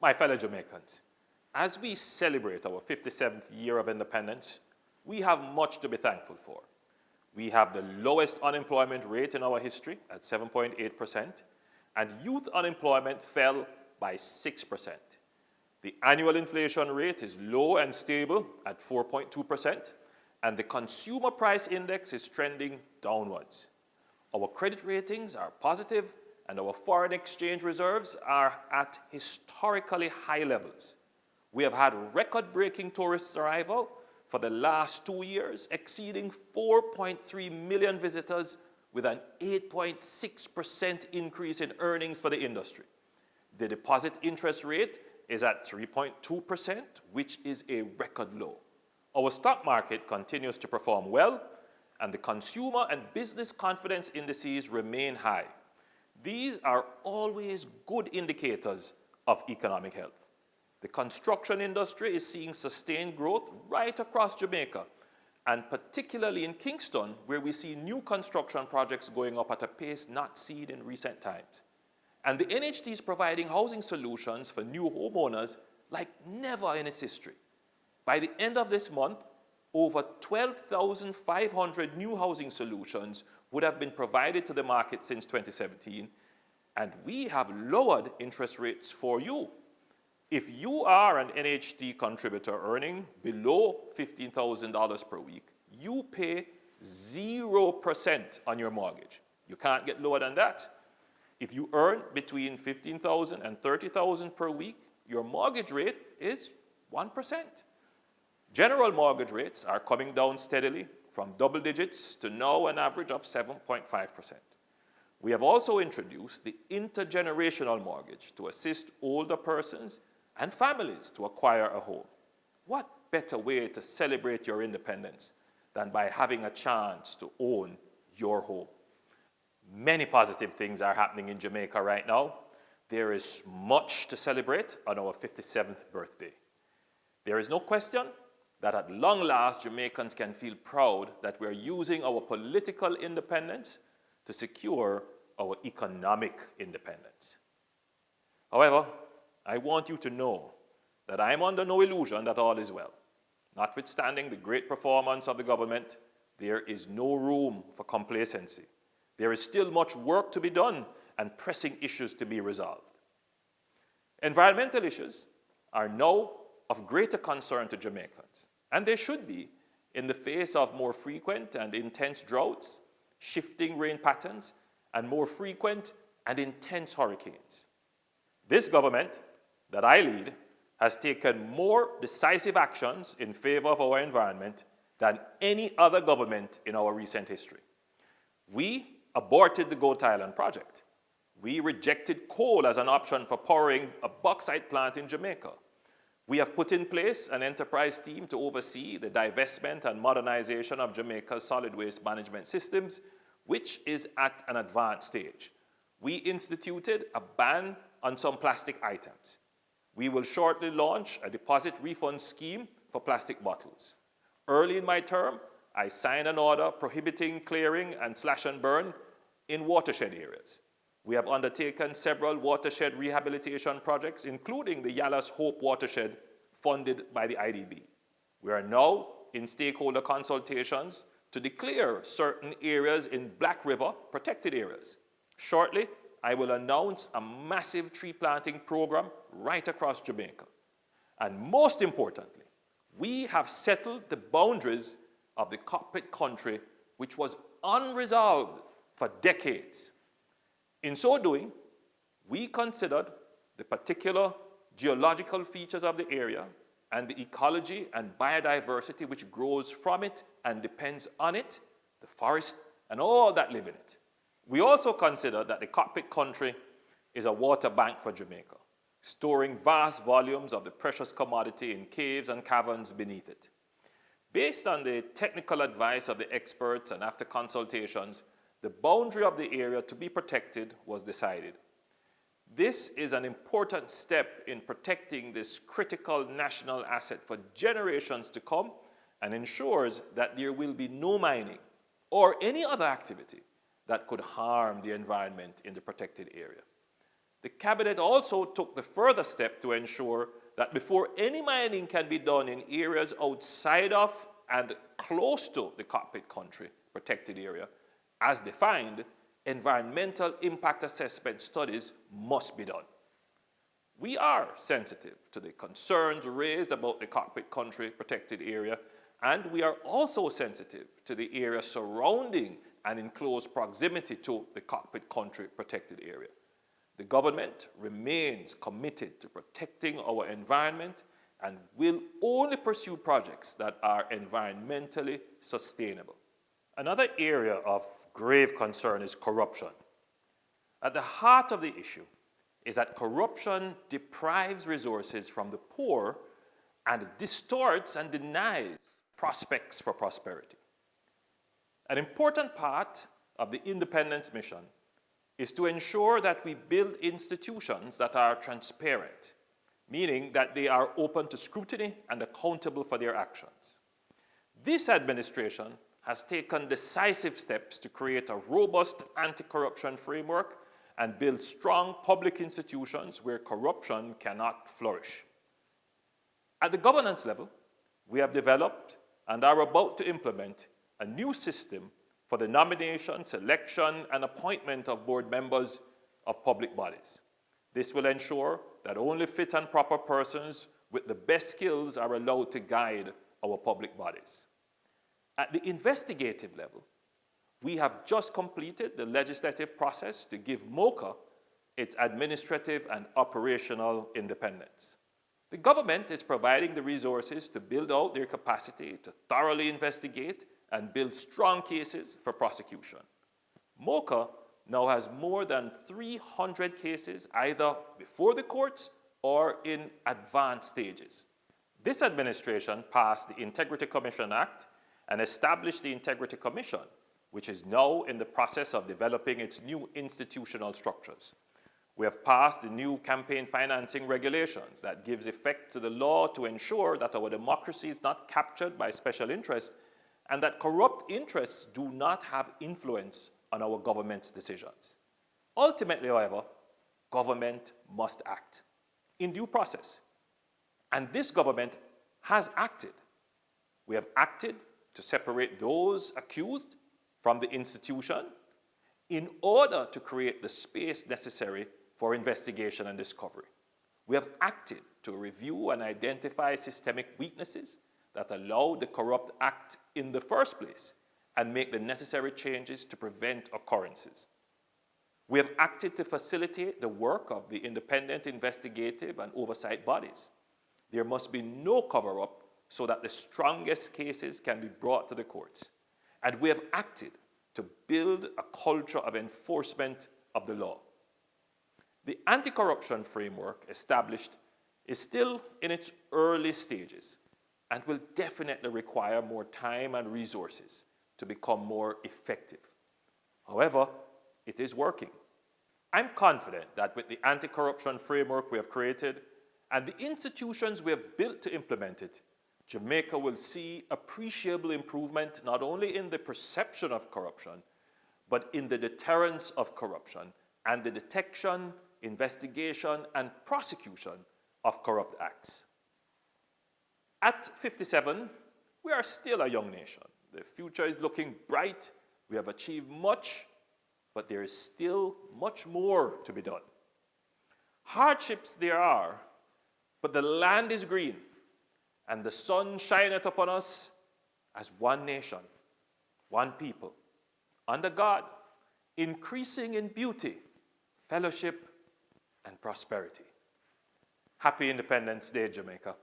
My fellow Jamaicans, as we celebrate our 57th year of independence, we have much to be thankful for. We have the lowest unemployment rate in our history at 7.8%, and youth unemployment fell by 6%. The annual inflation rate is low and stable at 4.2%, and the consumer price index is trending downwards. Our credit ratings are positive, and our foreign exchange reserves are at historically high levels. We have had record-breaking tourist arrival for the last 2 years, exceeding 4.3 million visitors with an 8.6% increase in earnings for the industry. The deposit interest rate is at 3.2%, which is a record low. Our stock market continues to perform well, and the consumer and business confidence indices remain high. These are always good indicators of economic health. The construction industry is seeing sustained growth right across Jamaica, and particularly in Kingston, where we see new construction projects going up at a pace not seen in recent times. And the NHT is providing housing solutions for new homeowners like never in its history. By the end of this month, over 12,500 new housing solutions would have been provided to the market since 2017, and we have lowered interest rates for you. If you are an NHT contributor earning below $15,000 per week, you pay 0% on your mortgage. You can't get lower than that. If you earn between $15,000 and $30,000 per week, your mortgage rate is 1%. General mortgage rates are coming down steadily from double digits to now an average of 7.5%. We have also introduced the intergenerational mortgage to assist older persons and families to acquire a home. What better way to celebrate your independence than by having a chance to own your home? Many positive things are happening in Jamaica right now. There is much to celebrate on our 57th birthday. There is no question that at long last, Jamaicans can feel proud that we're using our political independence to secure our economic independence. However, I want you to know that I am under no illusion that all is well. Notwithstanding the great performance of the government, there is no room for complacency. There is still much work to be done and pressing issues to be resolved. Environmental issues are now of greater concern to Jamaicans, and they should be in the face of more frequent and intense droughts, shifting rain patterns, and more frequent and intense hurricanes. This government that I lead has taken more decisive actions in favor of our environment than any other government in our recent history. We aborted the Goat Island project. We rejected coal as an option for powering a bauxite plant in Jamaica. We have put in place an enterprise team to oversee the divestment and modernization of Jamaica's solid waste management systems, which is at an advanced stage. We instituted a ban on some plastic items. We will shortly launch a deposit refund scheme for plastic bottles. Early in my term, I signed an order prohibiting clearing and slash and burn in watershed areas. We have undertaken several watershed rehabilitation projects, including the Yallah's Hope watershed funded by the IDB. We are now in stakeholder consultations to declare certain areas in Black River protected areas. Shortly, I will announce a massive tree planting program right across Jamaica. And most importantly, we have settled the boundaries of the cockpit country, which was unresolved for decades. In so doing, we considered the particular geological features of the area and the ecology and biodiversity which grows from it and depends on it, the forest, and all that live in it. We also consider that the cockpit country is a water bank for Jamaica, storing vast volumes of the precious commodity in caves and caverns beneath it. Based on the technical advice of the experts and after consultations, the boundary of the area to be protected was decided. This is an important step in protecting this critical national asset for generations to come and ensures that there will be no mining or any other activity that could harm the environment in the protected area. The Cabinet also took the further step to ensure that before any mining can be done in areas outside of and close to the cockpit country protected area, as defined, environmental impact assessment studies must be done. We are sensitive to the concerns raised about the cockpit country protected area, and we are also sensitive to the area surrounding and in close proximity to the cockpit country protected area. The government remains committed to protecting our environment and will only pursue projects that are environmentally sustainable. Another area of grave concern is corruption. At the heart of the issue is that corruption deprives resources from the poor and distorts and denies prospects for prosperity. An important part of the independence mission is to ensure that we build institutions that are transparent, meaning that they are open to scrutiny and accountable for their actions. This administration has taken decisive steps to create a robust anti-corruption framework and build strong public institutions where corruption cannot flourish. At the governance level, we have developed and are about to implement a new system for the nomination, selection, and appointment of board members of public bodies. This will ensure that only fit and proper persons with the best skills are allowed to guide our public bodies. At the investigative level, we have just completed the legislative process to give MOCA its administrative and operational independence. The government is providing the resources to build out their capacity to thoroughly investigate and build strong cases for prosecution. MOCA now has more than 300 cases either before the courts or in advanced stages. This administration passed the Integrity Commission Act and established the Integrity Commission, which is now in the process of developing its new institutional structures. We have passed the new campaign financing regulations that gives effect to the law to ensure that our democracy is not captured by special interests and that corrupt interests do not have influence on our government's decisions. Ultimately, however, government must act in due process. And this government has acted. We have acted to separate those accused from the institution in order to create the space necessary for investigation and discovery. We have acted to review and identify systemic weaknesses that allow the corrupt act in the first place and make the necessary changes to prevent occurrences. We have acted to facilitate the work of the independent investigative and oversight bodies. There must be no cover-up so that the strongest cases can be brought to the courts. And we have acted to build a culture of enforcement of the law. The anti-corruption framework established is still in its early stages and will definitely require more time and resources to become more effective. However, it is working. I'm confident that with the anti-corruption framework we have created and the institutions we have built to implement it, Jamaica will see appreciable improvement not only in the perception of corruption, but in the deterrence of corruption and the detection, investigation, and prosecution of corrupt acts. At 57, we are still a young nation. The future is looking bright. We have achieved much, but there is still much more to be done. Hardships there are, but the land is green, and the sun shineth upon us as one nation, one people, under God, increasing in beauty, fellowship, and prosperity. Happy Independence Day, Jamaica.